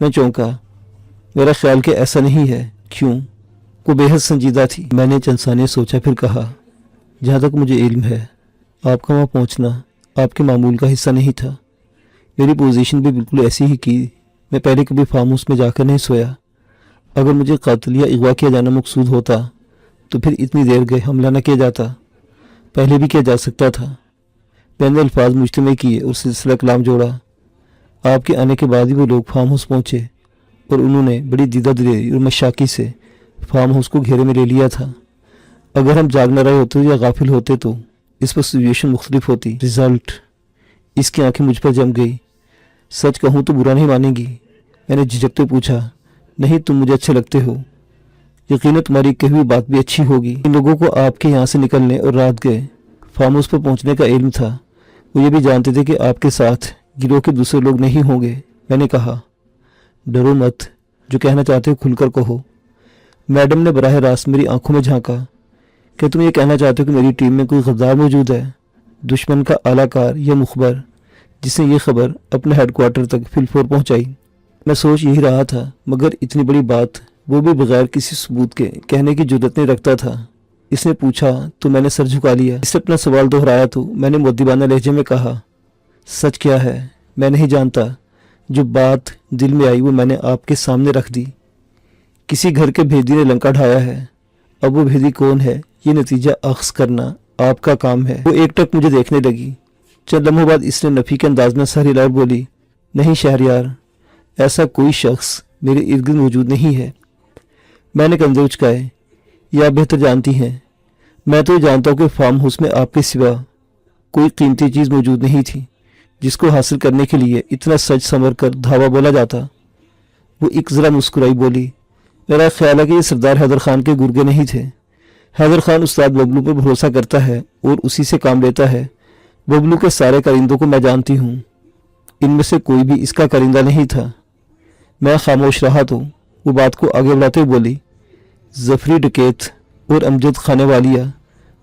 میں چونکا، میرا خیال کہ ایسا نہیں ہے۔ کیوں؟ وہ بے حد سنجیدہ تھی۔ میں نے چند ثانیے سوچا، پھر کہا، جہاں تک مجھے علم ہے آپ کا وہاں پہنچنا آپ کے معمول کا حصہ نہیں تھا۔ میری پوزیشن بھی بالکل ایسی ہی کی۔ میں پہلے کبھی فارم ہاؤس میں جا کر نہیں سویا۔ اگر مجھے قتل یا اغوا کیا جانا مقصود ہوتا تو پھر اتنی دیر گئے حملہ نہ کیا جاتا، پہلے بھی کیا جا سکتا تھا۔ میں نے الفاظ مجتمع کیے اور سلسلہ کلام جوڑا۔ آپ کے آنے کے بعد ہی وہ لوگ فارم ہاؤس پہنچے اور انہوں نے بڑی دیدہ دلیری اور مشاقی سے فارم ہاؤس کو گھیرے میں لے لیا تھا۔ اگر ہم جاگ نہ رہے ہوتے یا غافل ہوتے تو اس پر سچویشن مختلف ہوتی۔ رزلٹ، اس کی آنکھیں مجھ پر جم گئی۔ سچ کہوں تو برا نہیں مانیں گی؟ میں نے جھجکتے پوچھا۔ نہیں، تم مجھے اچھے لگتے ہو، یقیناً تمہاری کہی ہوئی بات بھی اچھی ہوگی۔ ان لوگوں کو آپ کے یہاں سے نکلنے اور رات گئے فارم ہاؤس پر پہنچنے کا علم تھا۔ وہ یہ بھی جانتے تھے کہ آپ کے ساتھ گروہ کے دوسرے لوگ نہیں ہوں گے۔ میں نے کہا، ڈرو مت، جو کہنا چاہتے ہو کھل کر کہو۔ میڈم نے براہ راست میری آنکھوں میں جھانکا۔ کہ تم یہ کہنا چاہتے ہو کہ میری ٹیم میں کوئی غدار موجود ہے، دشمن کا اعلیٰ کار یا مخبر، جس نے یہ خبر اپنے ہیڈ کوارٹر تک فل فور پہنچائی؟ میں سوچ یہی رہا تھا، مگر اتنی بڑی بات وہ بھی بغیر کسی ثبوت کے کہنے کی جرات نہیں رکھتا تھا۔ اس نے پوچھا تو میں نے سر جھکا لیا۔ اس نے اپنا سوال دہرایا تو میں نے مؤدبانہ لہجے میں کہا، سچ کیا ہے؟ میں نہیں جانتا۔ جو بات دل میں آئی وہ میں نے آپ کے سامنے رکھ دی۔ کسی گھر کے بھیدی نے لنکا ڈھایا ہے۔ اب وہ بھیدی کون ہے یہ نتیجہ اخذ کرنا آپ کا کام ہے۔ وہ ایک ٹک مجھے دیکھنے لگی۔ چند لمحوں بعد اس نے نفی کے انداز میں سر ہلا اور بولی، نہیں شہریار، ایسا کوئی شخص میرے ارد گرد موجود نہیں ہے۔ میں نے کندھے اچکائے۔ یہ آپ بہتر جانتی ہیں۔ میں تو یہ جانتا ہوں کہ فارم ہاؤس میں آپ کے سوا کوئی قیمتی چیز موجود نہیں تھی جس کو حاصل کرنے کے لیے اتنا سج سنور کر دھاوا بولا جاتا۔ وہ ایک ذرا مسکرائی بولی، میرا خیال ہے کہ یہ سردار حیدر خان کے گرگے نہیں تھے۔ حیدر خان استاد ببلو پر بھروسہ کرتا ہے اور اسی سے کام لیتا ہے۔ ببلو کے سارے کرندوں کو میں جانتی ہوں، ان میں سے کوئی بھی اس کا کرندہ نہیں تھا۔ میں خاموش رہا تو وہ بات کو آگے بڑھاتے بولی، ظفری ڈکیت اور امجد خانے والیہ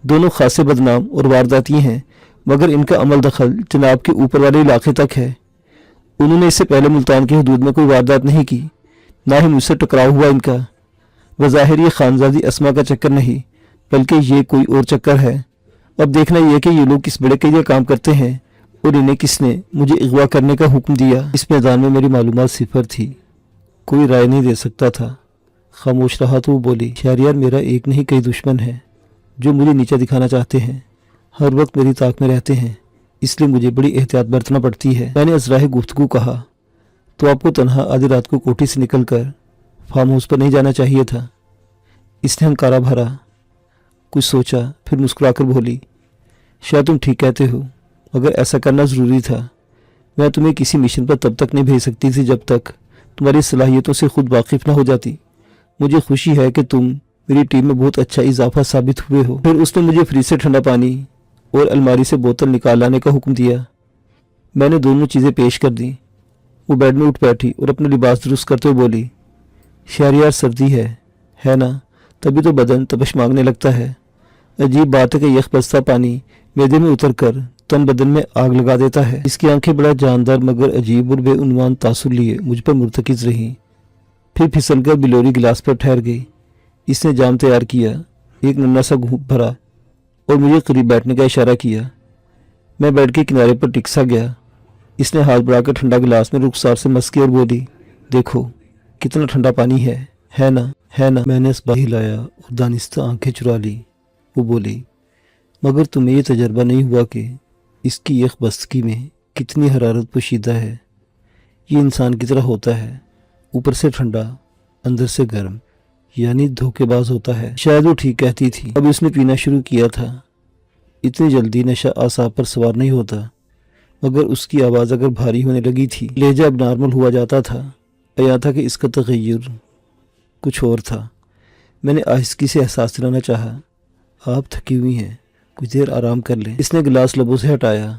دونوں خاصے بدنام اور وارداتی ہیں، مگر ان کا عمل دخل جناب کے اوپر والے علاقے تک ہے۔ انہوں نے اس سے پہلے ملتان کی حدود میں کوئی واردات نہیں کی، نہ ہی مجھ سے ٹکراؤ ہوا ان کا۔ بظاہر یہ خانزادی اسما کا چکر نہیں، بلکہ یہ کوئی اور چکر ہے۔ اب دیکھنا یہ کہ یہ لوگ کس بڑے کے لیے کام کرتے ہیں اور انہیں کس نے مجھے اغوا کرنے کا حکم دیا۔ اس میدان میں میری معلومات صفر تھی، کوئی رائے نہیں دے سکتا تھا۔ خاموش رہا تو وہ بولی، شہریار، میرا ایک نہیں کئی دشمن ہیں جو مجھے نیچا دکھانا چاہتے ہیں، ہر وقت میری طاق میں رہتے ہیں، اس لیے مجھے بڑی احتیاط برتنا پڑتی ہے۔ میں نے ازراہ گفتگو کہا، تو آپ کو تنہا آدھی رات کو کوٹھی سے نکل کر فارم ہاؤس پر نہیں جانا چاہیے تھا؟ اس نے ہنکارا بھرا، کچھ سوچا، پھر مسکرا کر بولی، شاید تم ٹھیک کہتے ہو، مگر ایسا کرنا ضروری تھا۔ میں تمہیں کسی مشن پر تب تک نہیں بھیج سکتی تھی جب تک تمہاری صلاحیتوں سے خود واقف نہ ہو جاتی۔ مجھے خوشی ہے کہ تم میری ٹیم میں بہت اچھا اضافہ ثابت ہوئے ہو۔ پھر اس نے مجھے فریج سے ٹھنڈا پانی اور الماری سے بوتل نکال لانے کا حکم دیا۔ میں نے دونوں چیزیں پیش کر دیں۔ وہ بیڈ میں اٹھ بیٹھی اور اپنا لباس درست کرتے ہوئے بولی، شہریار، سردی ہے نا؟ تبھی تو بدن تپش مانگنے لگتا ہے۔ عجیب بات ہے کہ یخ بستہ پانی معدے میں اتر کر تن بدن میں آگ لگا دیتا ہے۔ اس کی آنکھیں بڑا جاندار مگر عجیب اور بے عنوان تاثر لیے مجھ پر مرتکز رہیں، پھر پھسل کر بلوری گلاس پر ٹھہر گئی۔ اس نے جام تیار کیا، ایک ننھا سا گھونٹ بھرا اور مجھے قریب بیٹھنے کا اشارہ کیا۔ میں بیڈ کے کنارے پر ٹک سا گیا۔ اس نے ہاتھ بڑھا کر ٹھنڈا گلاس میں رخسار سے مس کی اور بولی، دیکھو کتنا ٹھنڈا پانی ہے نا؟ میں نے اس بار ہلایا اور دانستہ آنکھیں چرا لی۔ وہ بولی، مگر تمہیں یہ تجربہ نہیں ہوا کہ اس کی یخ بستگی میں کتنی حرارت پوشیدہ ہے؟ یہ انسان کی طرح ہوتا ہے، اوپر سے ٹھنڈا اندر سے گرم، یعنی دھوکے باز ہوتا ہے۔ شاید وہ ٹھیک کہتی تھی۔ اب اس نے پینا شروع کیا تھا۔ اتنی جلدی نشہ اعصاب پر سوار نہیں ہوتا، مگر اس کی آواز اگر بھاری ہونے لگی تھی، لہجہ اب نارمل ہوا جاتا تھا، یا تھا کہ اس کا تغیر کچھ اور تھا۔ میں نے آہستگی سے احساس دلانا چاہا، آپ تھکی ہوئی ہیں، کچھ دیر آرام کر لیں۔ اس نے گلاس لبوں سے ہٹایا،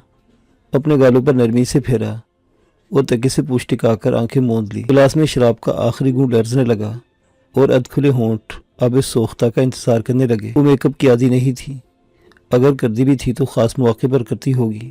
اپنے گالوں پر نرمی سے پھیرا اور تکے سے پوچھ ٹکا کر آنکھیں موند لی۔ گلاس میں شراب کا آخری گھونٹ لرزنے لگا اور ادکھلے ہونٹ آب سوختہ کا انتظار کرنے لگے۔ وہ میک اپ کی عادی نہیں تھی، اگر کردی بھی تھی تو خاص مواقع پر کرتی ہوگی۔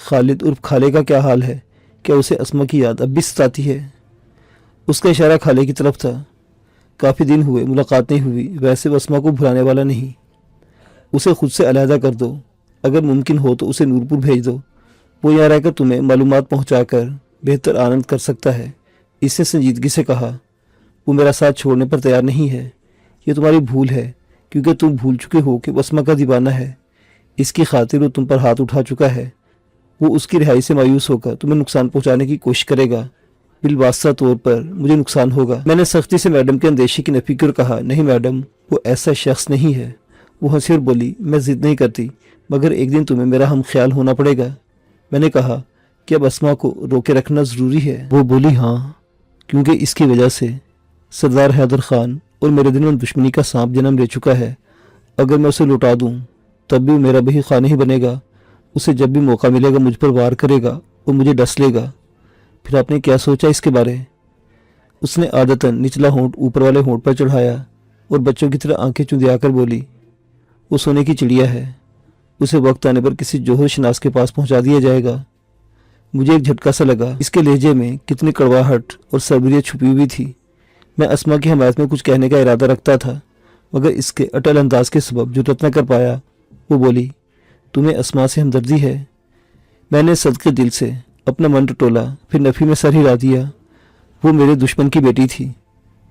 خالد عرف خالے کا کیا حال ہے؟ کیا اسے اسما کی یاد اب بھی ستاتی ہے؟ اس کا اشارہ خالے کی طرف تھا۔ کافی دن ہوئے ملاقات نہیں ہوئی، ویسے وہ اسما کو بھلانے والا نہیں۔ اسے خود سے علیحدہ کر دو، اگر ممکن ہو تو اسے نورپور بھیج دو، وہ یہاں رہ کر تمہیں معلومات پہنچا کر بہتر آنند کر سکتا ہے۔ اس نے سنجیدگی سے کہا۔ وہ میرا ساتھ چھوڑنے پر تیار نہیں ہے۔ یہ تمہاری بھول ہے، کیونکہ تم بھول چکے ہو کہ وہ اسما کا دیوانہ ہے۔ اس کی خاطر وہ تم پر ہاتھ اٹھا چکا ہے۔ وہ اس کی رہائی سے مایوس ہو کر تمہیں نقصان پہنچانے کی کوشش کرے گا۔ بالواسطہ طور پر مجھے نقصان ہوگا۔ میں نے سختی سے میڈم کے اندیشے کی نفی کر کہا، نہیں میڈم، وہ ایسا شخص نہیں ہے۔ وہ ہنسی اور بولی، میں ضد نہیں کرتی، مگر ایک دن تمہیں میرا ہم خیال ہونا پڑے گا۔ میں نے کہا کہ اب اسما کو روکے رکھنا ضروری ہے۔ وہ بولی، ہاں، کیونکہ اس کی وجہ سے سردار حیدر خان اور میرے دل میں دشمنی کا سانپ جنم لے چکا ہے۔ اگر میں اسے لوٹا دوں تب بھی میرا بہی خانہ ہی بنے گا۔ اسے جب بھی موقع ملے گا مجھ پر وار کرے گا اور مجھے ڈس لے گا۔ پھر آپ نے کیا سوچا اس کے بارے؟ اس نے عادتاً نچلا ہونٹ اوپر والے ہونٹ پر چڑھایا اور بچوں کی طرح آنکھیں چندیا کر بولی، وہ سونے کی چڑیا ہے، اسے وقت آنے پر کسی جوہر شناس کے پاس پہنچا دیا جائے گا۔ مجھے ایک جھٹکا سا لگا، اس کے لہجے میں کتنی کڑواہٹ اور صبریت چھپی ہوئی تھی۔ میں اسما کی حمایت میں کچھ کہنے کا ارادہ رکھتا تھا، مگر اس کے اٹل انداز کے سبب جرأت نہ کر پایا۔ وہ بولی، تمہیں اسما سے ہمدردی ہے؟ میں نے صدقے دل سے اپنا من ٹٹولا، پھر نفی میں سر ہلا دیا۔ وہ میرے دشمن کی بیٹی تھی،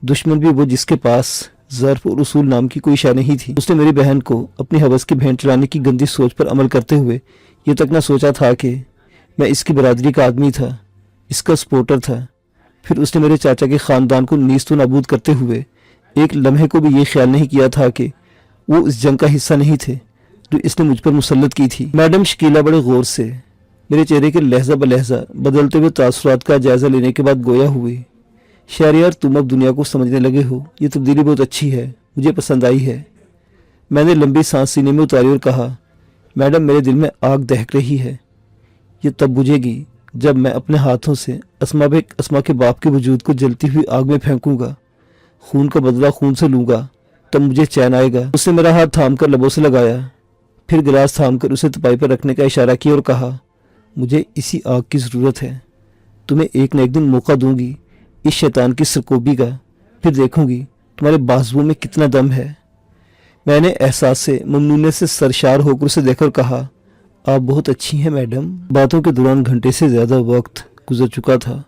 دشمن بھی وہ جس کے پاس ظرف اور اصول نام کی کوئی شے نہیں تھی۔ اس نے میری بہن کو اپنی حوث کی بہن چلانے کی گندی سوچ پر عمل کرتے ہوئے یہ تک نہ سوچا تھا کہ میں اس کی برادری کا آدمی تھا، اس کا سپورٹر تھا۔ پھر اس نے میرے چاچا کے خاندان کو نیست و نابود کرتے ہوئے ایک لمحے کو بھی یہ خیال نہیں کیا تھا کہ وہ اس جنگ کا حصہ نہیں تھے جو اس نے مجھ پر مسلط کی تھی۔ میڈم شکیلہ بڑے غور سے میرے چہرے کے لہجہ بلہجہ بدلتے ہوئے تاثرات کا جائزہ لینے کے بعد گویا ہوئی، شہریار تم اب دنیا کو سمجھنے لگے ہو، یہ تبدیلی بہت اچھی ہے، مجھے پسند آئی ہے۔ میں نے لمبی سانس سینے میں اتاری اور کہا، میڈم میرے دل میں آگ دہک رہی ہے، یہ تب بجھے گی جب میں اپنے ہاتھوں سے اسما کے باپ کے وجود کو جلتی ہوئی آگ میں پھینکوں گا، خون کا بدلہ خون سے لوں گا، تب مجھے چین آئے گا۔ اس نے میرا ہاتھ تھام کر لبوں سے لگایا، پھر گلاس تھام کر اسے تپائی پر رکھنے کا اشارہ کیا اور کہا، مجھے اسی آگ کی ضرورت ہے، تمہیں ایک نہ ایک دن موقع دوں گی اس شیطان کی سرکوبی کا، پھر دیکھوں گی تمہارے بازوؤں میں کتنا دم ہے۔ میں نے احساس سے ممنونیت سے سرشار ہو کر اسے دیکھ کر کہا، آپ بہت اچھی ہیں میڈم۔ باتوں کے دوران گھنٹے سے زیادہ وقت گزر چکا تھا،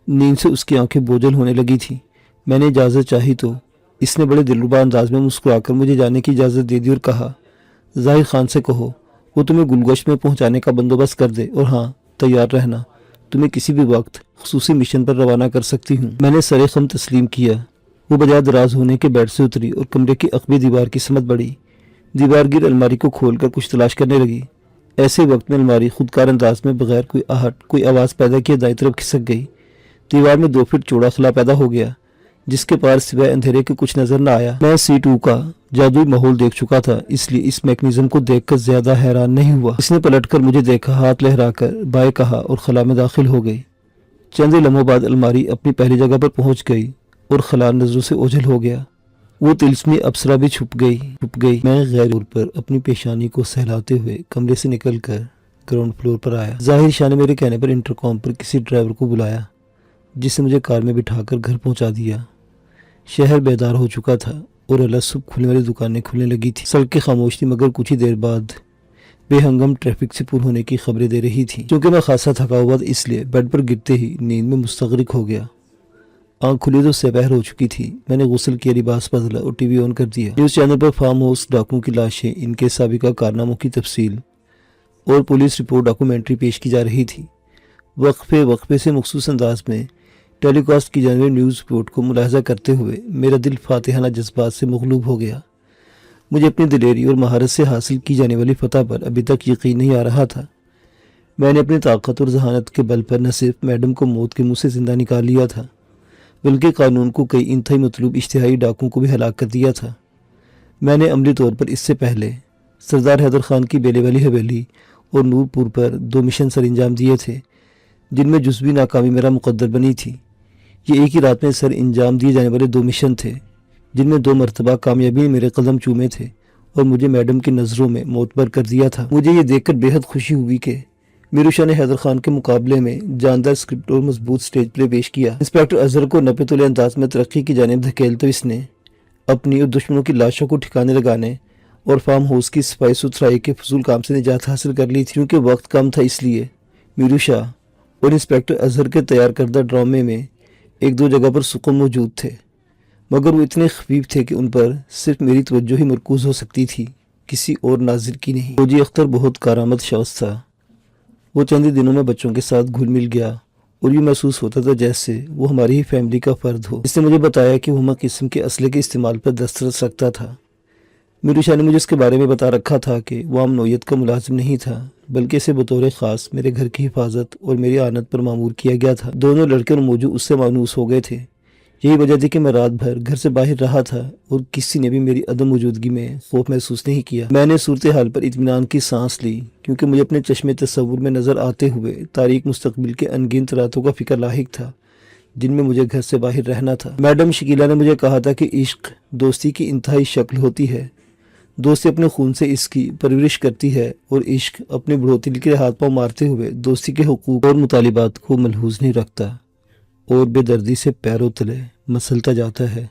نیند سے اس کی آنکھیں بوجھل ہونے لگی تھی۔ میں نے اجازت چاہی تو اس نے بڑے دلربا انداز میں مسکرا کر مجھے جانے کی اجازت دے دی اور کہا، ظاہر خان سے کہو وہ تمہیں گلگوشت میں پہنچانے کا بندوبست کر دے، اور ہاں تیار رہنا، تمہیں کسی بھی وقت خصوصی مشن پر روانہ کر سکتی ہوں۔ میں نے سر خم تسلیم کیا۔ وہ بجائے دراز ہونے کے بیڈ سے اتری اور کمرے کی عقبی دیوار کی سمت بڑھی، دیوار گیر الماری کو کھول کر کچھ تلاش کرنے لگی۔ ایسے وقت میں الماری خودکار انداز میں بغیر کوئی آہٹ کوئی آواز پیدا کیے دائیں طرف کھسک گئی۔ دیوار میں 2 فٹ چوڑا خلا پیدا ہو گیا جس کے پار سوائے اندھیرے کے کچھ نظر نہ آیا۔ میں C2 کا جادوئی ماحول دیکھ چکا تھا، اس لیے اس میکنزم کو دیکھ کر زیادہ حیران نہیں ہوا۔ اس نے پلٹ کر مجھے دیکھا، ہاتھ لہرا کر بائے کہا اور خلا میں داخل ہو گئی۔ چند لمحوں بعد الماری اپنی پہلی جگہ پر پہنچ گئی اور خلا نظروں سے اوجھل ہو گیا۔ وہ تلسمی ابصرہ بھی چھپ گئی۔ میں غیر طور پر اپنی پیشانی کو سہلاتے ہوئے کمرے سے نکل کر گراؤنڈ فلور پر آیا۔ ظاہر شاہ نے میرے کہنے پر انٹرکام پر کسی ڈرائیور کو بلایا جس نے مجھے کار میں بٹھا کر گھر پہنچا دیا۔ شہر بیدار ہو چکا تھا اور اللہ صبح کھلنے والی دکانیں کھلنے لگی تھی۔ سڑکیں خاموش تھی، مگر کچھ ہی دیر بعد بے ہنگم ٹریفک سے پر ہونے کی خبریں دے رہی تھی۔ چونکہ میں خاصا تھکا ہوا تھا اس لیے بیڈ پر گرتے ہی نیند میں مستغرق ہو گیا۔ آنکھ کھلی تو سپہر ہو چکی تھی۔ میں نے غسل کیا، لباس بدلا اور ٹی وی آن کر دیا۔ نیوز چینل پر فارم ہاؤس ڈاکوؤں کی لاشیں، ان کے سابقہ کارناموں کی تفصیل اور پولیس رپورٹ ڈاکومنٹری پیش کی جا رہی تھی۔ وقفے سے مخصوص انداز میں ٹیلی کاسٹ کی جانے والی نیوز رپورٹ کو ملاحظہ کرتے ہوئے میرا دل فاتحانہ جذبات سے مغلوب ہو گیا۔ مجھے اپنی دلیری اور مہارت سے حاصل کی جانے والی فتح پر ابھی تک یقین نہیں آ رہا تھا۔ میں نے اپنی طاقت اور ذہانت کے بل پر نہ صرف میڈم کو موت کے منہ سے زندہ نکال لیا تھا، بلکہ قانون کو کئی انتہائی مطلوب اشتہائی ڈاکوؤں کو بھی ہلاک کر دیا تھا۔ میں نے عملی طور پر اس سے پہلے سردار حیدر خان کی بیلے والی حویلی اور نورپور پر 2 مشن سر انجام دیے تھے جن میں جزوی ناکامی میرا مقدر بنی تھی۔ یہ ایک ہی رات میں سر انجام دیے جانے والے 2 مشن تھے جن میں 2 مرتبہ کامیابی نے میرے قدم چومے تھے اور مجھے میڈم کی نظروں میں معتبر کر دیا تھا۔ مجھے یہ دیکھ کر بے حد خوشی ہوئی کہ میروشا نے حیدر خان کے مقابلے میں جاندار اسکرپٹ اور مضبوط سٹیج پلے پیش کیا۔ انسپیکٹر اظہر کو نپے تلے انداز میں ترقی کی جانب دھکیلتے اس نے اپنی اور دشمنوں کی لاشوں کو ٹھکانے لگانے اور فارم ہاؤس کی صفائی ستھرائی کے فضول کام سے نجات حاصل کر لی تھی۔ کیونکہ وقت کم تھا اس لیے میروشا اور انسپیکٹر اظہر کے تیار کردہ ڈرامے میں ایک دو جگہ پر سکون موجود تھے، مگر وہ اتنے خفیف تھے کہ ان پر صرف میری توجہ ہی مرکوز ہو سکتی تھی، کسی اور ناظر کی نہیں۔ فوجی اختر بہت کارآمد شخص تھا۔ وہ چند ہی دنوں میں بچوں کے ساتھ گھل مل گیا اور یہ محسوس ہوتا تھا جیسے وہ ہماری ہی فیملی کا فرد ہو۔ اس نے مجھے بتایا کہ وہ ہمہ قسم کے اسلحے کے استعمال پر دسترس رکھتا تھا۔ میروشا نے مجھے اس کے بارے میں بتا رکھا تھا کہ وہ عام نوعیت کا ملازم نہیں تھا، بلکہ اسے بطور خاص میرے گھر کی حفاظت اور میری آنت پر مامور کیا گیا تھا۔ دونوں لڑکے اور موجو اس سے مانوس ہو گئے تھے۔ یہی وجہ تھی کہ میں رات بھر گھر سے باہر رہا تھا اور کسی نے بھی میری عدم موجودگی میں خوف محسوس نہیں کیا۔ میں نے صورتحال پر اطمینان کی سانس لی، کیونکہ مجھے اپنے چشمے تصور میں نظر آتے ہوئے تاریک مستقبل کے انگنت راتوں کا فکر لاحق تھا جن میں مجھے گھر سے باہر رہنا تھا۔ میڈم شکیلہ نے مجھے کہا تھا کہ عشق دوستی کی انتہائی شکل ہوتی ہے۔ دوستی اپنے خون سے اس کی پرورش کرتی ہے اور عشق اپنے بڑھوتری کے ہاتھ پاؤں مارتے ہوئے دوستی کے حقوق اور مطالبات کو ملحوظ نہیں رکھتا اور بے دردی سے پیروں تلے مسلتا جاتا ہے۔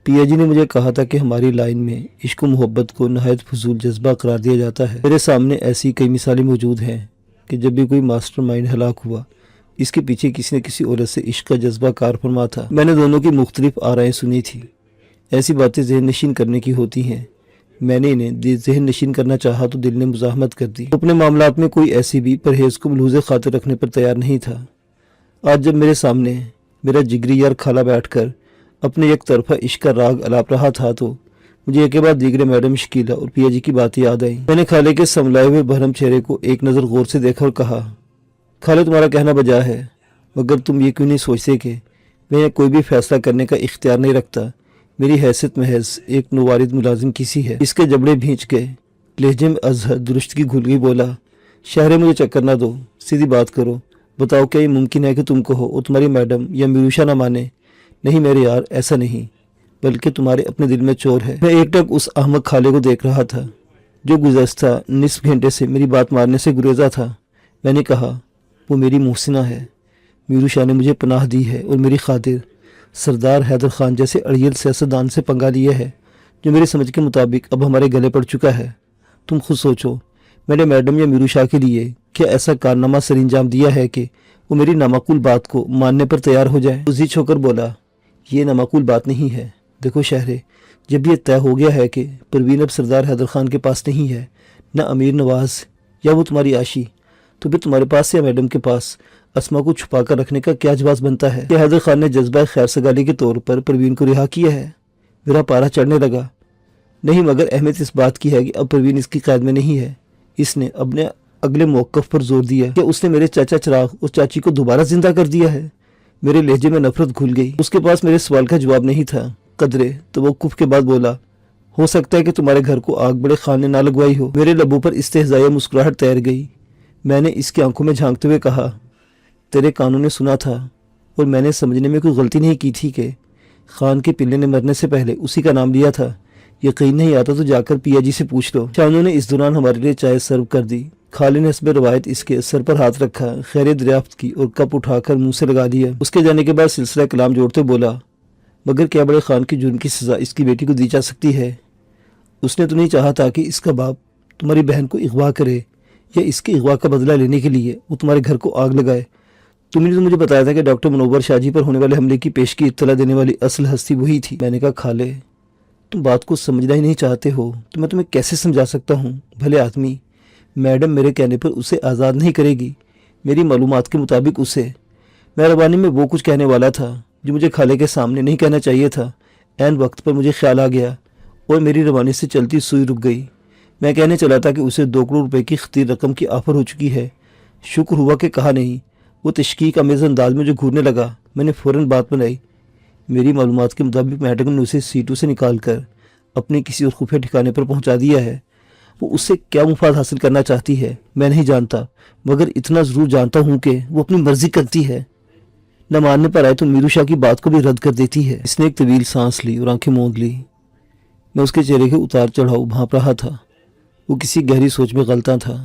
پیا جی نے مجھے کہا تھا کہ ہماری لائن میں عشق و محبت کو نہایت فضول جذبہ قرار دیا جاتا ہے۔ میرے سامنے ایسی کئی مثالیں موجود ہیں کہ جب بھی کوئی ماسٹر مائنڈ ہلاک ہوا، اس کے پیچھے کسی نہ کسی عورت سے عشق کا جذبہ کار فرما تھا۔ میں نے دونوں کی مختلف آرائیں سنی تھی۔ ایسی باتیں ذہن نشین کرنے کی ہوتی ہیں۔ میں نے انہیں ذہن نشین کرنا چاہا تو دل نے مزاحمت کر دی۔ اپنے معاملات میں کوئی ایسی بھی پرہیز کو ملحوظ خاطر رکھنے پر تیار نہیں تھا۔ آج جب میرے سامنے میرا جگری یار کھالا بیٹھ کر اپنے یک طرفہ عشق کا راگ الاپ رہا تھا تو مجھے ایک کے بعد دیگرے میڈم شکیلہ اور پیا جی کی باتیں یاد آئیں۔ میں نے خالے کے سنبھلائے ہوئے بھرم چہرے کو ایک نظر غور سے دیکھا اور کہا، خالے تمہارا کہنا بجا ہے، مگر تم یہ کیوں نہیں سوچتے کہ میں کوئی بھی فیصلہ کرنے کا اختیار نہیں رکھتا؟ میری حیثیت محض ایک نوارد ملازم کی سی ہے۔ اس کے جبڑے بھینچ گئے۔ لہجے میں اظہر درستگی گھل گئی، بولا، شہرے مجھے چکر نہ دو، سیدھی بات کرو، بتاؤ کیا یہ ممکن ہے کہ تم کہو اور تمہاری میڈم یا میروشا نہ مانے؟ نہیں میرے یار، ایسا نہیں، بلکہ تمہارے اپنے دل میں چور ہے۔ میں ایک ٹک اس احمق خالے کو دیکھ رہا تھا جو گزشتہ نصف گھنٹے سے میری بات مارنے سے گریزا تھا۔ میں نے کہا، وہ میری محسنہ ہے، میروشا نے مجھے پناہ دی ہے اور میری خاطر سردار حیدر خان جیسے اڑیل سیاستدان سے پنگا لیا ہے جو میرے سمجھ کے مطابق اب ہمارے گلے پڑ چکا ہے۔ تم خود سوچو، میں نے میڈم یا میروشا کے لیے کیا ایسا کارنامہ سر انجام دیا ہے کہ وہ میری نامعقول بات کو ماننے پر تیار ہو جائے؟ زی چھو کر بولا، یہ نامعقول بات نہیں ہے۔ دیکھو شہرے، جب یہ طے ہو گیا ہے کہ پروین اب سردار حیدر خان کے پاس نہیں ہے، نہ امیر نواز یا وہ تمہاری عاشی، تو پھر تمہارے پاس یا میڈم کے پاس اسما کو چھپا کر رکھنے کا کیا جواز بنتا ہے؟ کہ حیدر خان نے جذبہ خیر سگالی کے طور پر پروین کو رہا کیا ہے؟ میرا پارا چڑھنے لگا۔ نہیں، مگر اہمیت اس بات کی ہے کہ اب پروین اس کی قید میں نہیں ہے۔ اس نے اپنے اگلے موقف پر زور دیا کہ اس نے میرے چاچا چراغ اور چاچی کو دوبارہ زندہ کر دیا ہے۔ میرے لہجے میں نفرت گھل گئی۔ اس کے پاس میرے سوال کا جواب نہیں تھا۔ قدرے توقف کے بعد بولا، ہو سکتا ہے کہ تمہارے گھر کو آگ بڑے خان نے نہ لگوائی ہو۔ میرے لبوں پر استہزائیہ مسکراہٹ تیر گئی۔ میں نے اس کی آنکھوں میں جھانکتے ہوئے کہا، تیرے کانوں نے سنا تھا اور میں نے سمجھنے میں کوئی غلطی نہیں کی تھی کہ خان کے پلے نے مرنے سے پہلے اسی کا نام لیا تھا۔ یقین نہیں آتا تو جا کر پیا جی سے پوچھ لو۔ شانو نے اس دوران ہمارے لیے چائے سرو کر دی۔ خالے نے حسب روایت اس کے سر پر ہاتھ رکھا، خیر دریافت کی اور کپ اٹھا کر منہ سے لگا دیا۔ اس کے جانے کے بعد سلسلہ کلام جوڑتے بولا، مگر کیا بڑے خان کی جرم کی سزا اس کی بیٹی کو دی جا سکتی ہے؟ اس نے تو نہیں چاہا تھا کہ اس کا باپ تمہاری بہن کو اغوا کرے یا اس کے اغوا کا بدلہ لینے کے لیے وہ تمہارے گھر کو آگ لگائے۔ تم نے تو مجھے بتایا تھا کہ ڈاکٹر منور شاہ جی پر ہونے والے حملے کی پیش کی اطلاع دینے والی اصل ہستی وہی تھی۔ میں نے کہا، خالے تم بات کو سمجھنا ہی نہیں چاہتے ہو تو میں تمہیں کیسے سمجھا سکتا ہوں؟ بھلے آدمی، میڈم میرے کہنے پر اسے آزاد نہیں کرے گی۔ میری معلومات کے مطابق اسے مہربانی میں وہ کچھ کہنے والا تھا جو مجھے خالے کے سامنے نہیں کہنا چاہیے تھا۔ عین وقت پر مجھے خیال آ گیا اور میری روانی سے چلتی سوئی رک گئی۔ میں کہنے چلا تھا کہ اسے 2 کروڑ روپے کی خطیر رقم کی آفر ہو چکی ہے۔ شکر ہوا کہ کہا نہیں۔ وہ تشکیق امیز انداز میں جو گھورنے لگا، میں نے فوراً بات بنائی۔ میری معلومات کے مطابق میڈم نے اسے سیٹوں سے نکال کر اپنے کسی اور خفیہ ٹھکانے پر پہنچا دیا ہے۔ وہ اس سے کیا مفاد حاصل کرنا چاہتی ہے میں نہیں جانتا، مگر اتنا ضرور جانتا ہوں کہ وہ اپنی مرضی کرتی ہے۔ نہ ماننے پر آئے تو میروشا کی بات کو بھی رد کر دیتی ہے۔ اس نے ایک طویل سانس لی اور آنکھیں موند لی۔ میں اس کے چہرے کے اتار چڑھاؤ بھانپ رہا تھا۔ وہ کسی گہری سوچ میں غلطاں تھا۔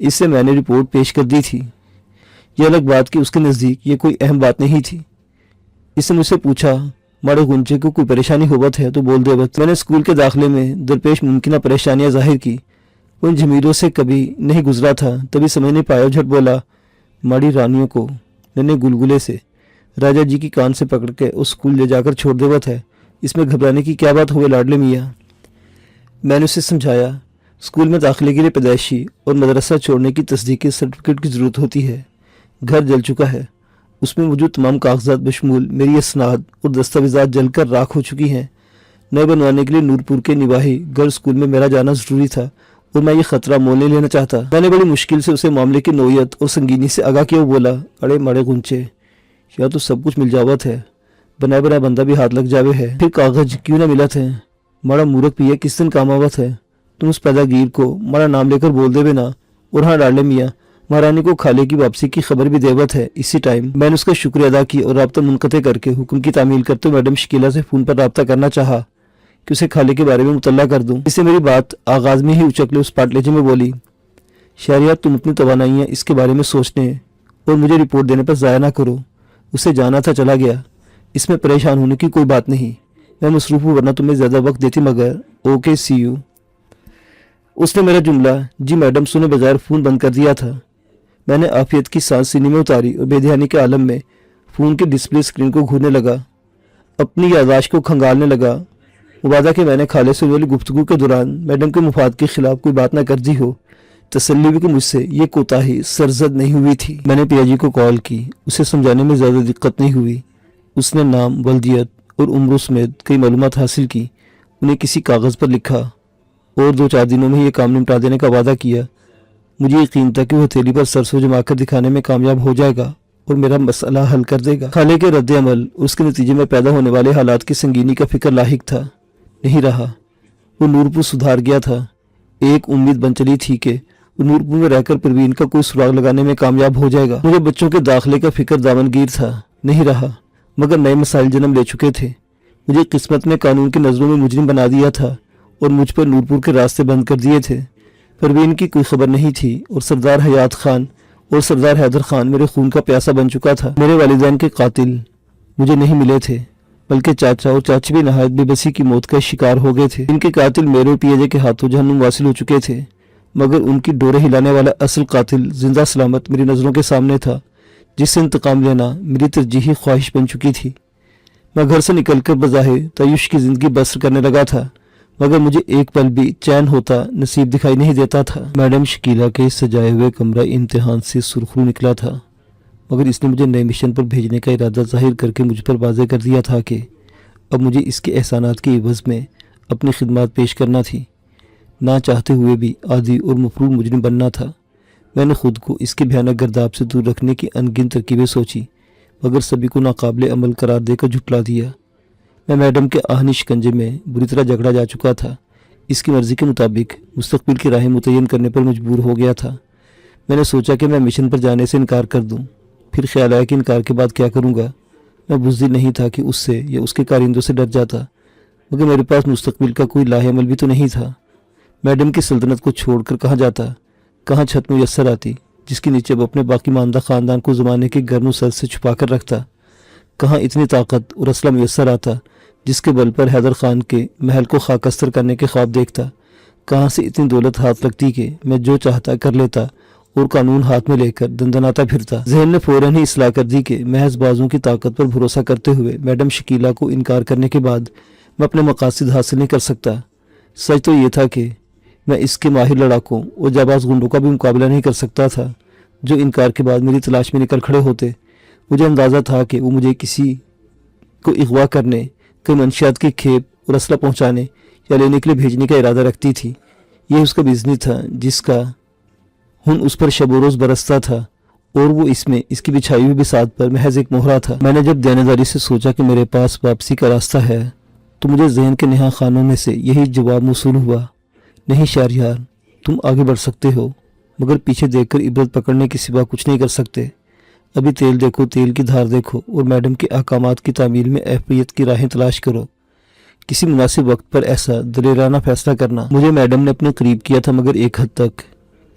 اس سے میں نے رپورٹ پیش کر دی تھی۔ یہ الگ بات کہ اس کے نزدیک یہ کوئی اہم بات نہیں تھی۔ اس نے مجھ سے پوچھا ماڑے گنچے کو کوئی پریشانی ہوت ہے تو بول دے بت۔ میں نے اسکول کے داخلے میں درپیش ممکنہ پریشانیاں ظاہر کی۔ ان جمیروں سے کبھی نہیں گزرا تھا، تبھی سمجھ نہیں پایا، جھٹ بولا ماڑی رانیوں کو ننے گلگلے سے راجا جی کی کان سے پکڑ کے اس اسکول لے جا کر چھوڑ دے بت ہے، اس میں گھبرانے کی کیا بات ہوئے لاڈلے میاں۔ میں نے اسے سمجھایا اسکول میں داخلے کے لیے پیدائشی اور مدرسہ چھوڑنے کی تصدیقی سرٹیفکیٹ کی ضرورت ہوتی ہے۔ گھر جل چکا ہے، اس میں موجود تمام کاغذات بشمول میری اسناد اور دستاویزات جل کر راکھ ہو چکی ہیں۔ نئے بنوانے کے لیے نورپور کے نواحی گرلز اسکول میں میرا جانا ضروری تھا اور میں یہ خطرہ مول نہیں لینا چاہتا۔ میں نے بڑی مشکل سے اسے معاملے کی نوعیت اور سنگینی سے آگاہ کیا، بولا اڑے مڑے گنچے یا تو سب کچھ مل جاوت ہے، بنائے بنائے بندہ بھی ہاتھ لگ جاوے ہے، پھر کاغذ کیوں نہ ملت ہے؟ ماڑا مورک پیا کس دن کام آوت ہے؟ تم اس پیدا گیر کو ماڑا نام لے کر بول دے بے نا، اور ہاں ڈالے میاں مہارانی کو کھالے کی واپسی کی خبر بھی دیوت ہے اسی ٹائم۔ میں نے اس کا شکریہ ادا کی اور رابطہ منقطع کر کے حکم کی تعمیل کرتے ہوئے میڈم شکیلہ سے فون پر رابطہ کرنا چاہا کہ اسے کھالے کے بارے میں مطلع کر دوں۔ اس سے میری بات آغاز میں ہی اچکلے اس پاٹ لہجے میں بولی شہریار تم اپنی توانائیاں اس کے بارے میں سوچنے اور مجھے رپورٹ دینے پر ضائع نہ کرو۔ اسے جانا تھا چلا گیا، اس میں پریشان ہونے کی کوئی بات نہیں، میں مصروف ہوں ورنہ تمہیں زیادہ وقت دیتی، مگر اوکے سی یو۔ اس نے میرا جملہ جی میڈم سنے بغیر فون بند کر دیا تھا۔ میں نے عافیت کی سانس سینے میں اتاری اور بے دھیانی کے عالم میں فون کے ڈسپلے اسکرین کو گھورنے لگا، اپنی یادداشت کو کھنگالنے لگا۔ مبادہ کہ میں نے خالے سے والی گفتگو کے دوران میڈم کے مفاد کے خلاف کوئی بات نہ کر دی ہو، تسلی بھی کہ مجھ سے یہ کوتاہی سرزد نہیں ہوئی تھی۔ میں نے پیا جی کو کال کی، اسے سمجھانے میں زیادہ دقت نہیں ہوئی۔ اس نے نام، ولدیت اور عمر سمیت کئی معلومات حاصل کی، انہیں کسی کاغذ پر لکھا اور 2-4 دنوں میں یہ کام نمٹا دینے کا وعدہ کیا۔ مجھے یقین تھا کہ وہ ہتھیلی پر سرسوں جما کر دکھانے میں کامیاب ہو جائے گا اور میرا مسئلہ حل کر دے گا۔ خالے کے رد عمل اس کے نتیجے میں پیدا ہونے والے حالات کی سنگینی کا فکر لاحق تھا، نہیں رہا۔ وہ نورپور سدھار گیا تھا، ایک امید بن چلی تھی کہ وہ نورپور میں رہ کر پروین کا کوئی سراغ لگانے میں کامیاب ہو جائے گا۔ مجھے بچوں کے داخلے کا فکر دامنگیر تھا، نہیں رہا، مگر نئے مسائل جنم لے چکے تھے۔ مجھے قسمت میں قانون کی نظروں میں مجرم بنا دیا تھا اور مجھ پر نورپور کے راستے بند کر دیے تھے۔ پروین کی کوئی خبر نہیں تھی اور سردار حیات خان اور سردار حیدر خان میرے خون کا پیاسا بن چکا تھا۔ میرے والدین کے قاتل مجھے نہیں ملے تھے، بلکہ چاچا اور چاچی بھی نہایت بے بسی کی موت کا شکار ہو گئے تھے۔ ان کے قاتل میرے اور پیجے کے ہاتھوں جہنم واصل ہو چکے تھے، مگر ان کی ڈورے ہلانے والا اصل قاتل زندہ سلامت میری نظروں کے سامنے تھا، جس سے انتقام لینا میری ترجیحی خواہش بن چکی تھی۔ میں گھر سے نکل کر بظاہر تعیش کی زندگی بسر کرنے لگا تھا، مگر مجھے ایک پل بھی چین ہوتا نصیب دکھائی نہیں دیتا تھا۔ میڈم شکیلہ کے سجائے ہوئے کمرہ امتحان سے سرخرو نکلا تھا، مگر اس نے مجھے نئے مشن پر بھیجنے کا ارادہ ظاہر کر کے مجھ پر واضح کر دیا تھا کہ اب مجھے اس کے احسانات کے عوض میں اپنی خدمات پیش کرنا تھی۔ نہ چاہتے ہوئے بھی عادی اور مفروض مجرم بننا تھا۔ میں نے خود کو اس کے بھیانک گرداب سے دور رکھنے کی ان گنت ترکیبیں سوچی، مگر سبھی کو ناقابل عمل قرار دے کر جھٹلا دیا۔ میں میڈم کے آہنی شکنجے میں بری طرح جھگڑا جا چکا تھا، اس کی مرضی کے مطابق مستقبل کی راہیں متعین کرنے پر مجبور ہو گیا تھا۔ میں نے سوچا کہ میں مشن پر جانے سے انکار کر دوں، پھر خیال آیا کہ انکار کے بعد کیا کروں گا۔ میں بزدل نہیں تھا کہ اس سے یا اس کے کارندوں سے ڈر جاتا، مگر میرے پاس مستقبل کا کوئی لاہ عمل بھی تو نہیں تھا۔ میڈم کی سلطنت کو چھوڑ کر کہاں جاتا، کہاں چھت میسر آتی جس کے نیچے اب اپنے باقی ماندہ خاندان کو زمانے کے گرم و سرد سے چھپا کر رکھتا، کہاں اتنی طاقت اور اسلحہ میسر آتا جس کے بل پر حیدر خان کے محل کو خاکستر کرنے کے خواب دیکھتا، کہاں سے اتنی دولت ہاتھ لگتی کہ میں جو چاہتا کر لیتا اور قانون ہاتھ میں لے کر دندناتا پھرتا۔ ذہن نے فوراً ہی اصلاح کر دی کہ محض بازوں کی طاقت پر بھروسہ کرتے ہوئے میڈم شکیلہ کو انکار کرنے کے بعد میں اپنے مقاصد حاصل نہیں کر سکتا۔ سچ تو یہ تھا کہ میں اس کے ماہر لڑاکوں اور جاباز گنڈوں کا بھی مقابلہ نہیں کر سکتا تھا جو انکار کے بعد میری تلاش میں نکل کھڑے ہوتے۔ مجھے اندازہ تھا کہ وہ مجھے کسی کو اغوا کرنے، کئی منشیات کی کھیپ اور اسلحہ پہنچانے یا لینے کے لیے بھیجنے کا ارادہ رکھتی تھی۔ یہ اس کا بزنس تھا جس کا ہن اس پر شب و روز برستا تھا، اور وہ اس میں اس کی بچھائی ہوئی بساط پر محض ایک مہرہ تھا۔ میں نے جب دیانتداری سے سوچا کہ میرے پاس واپسی کا راستہ ہے تو مجھے ذہن کے نہا خانوں میں سے یہی جواب موصول ہوا، نہیں شہریار، تم آگے بڑھ سکتے ہو، مگر پیچھے دیکھ کر عبرت پکڑنے کے سوا کچھ نہیں کر سکتے۔ ابھی تیل دیکھو، تیل کی دھار دیکھو، اور میڈم کے احکامات کی تعمیل میں اہمیت کی راہیں تلاش کرو۔ کسی مناسب وقت پر ایسا دلیرانہ فیصلہ کرنا۔ مجھے میڈم نے اپنے قریب کیا تھا، مگر ایک حد تک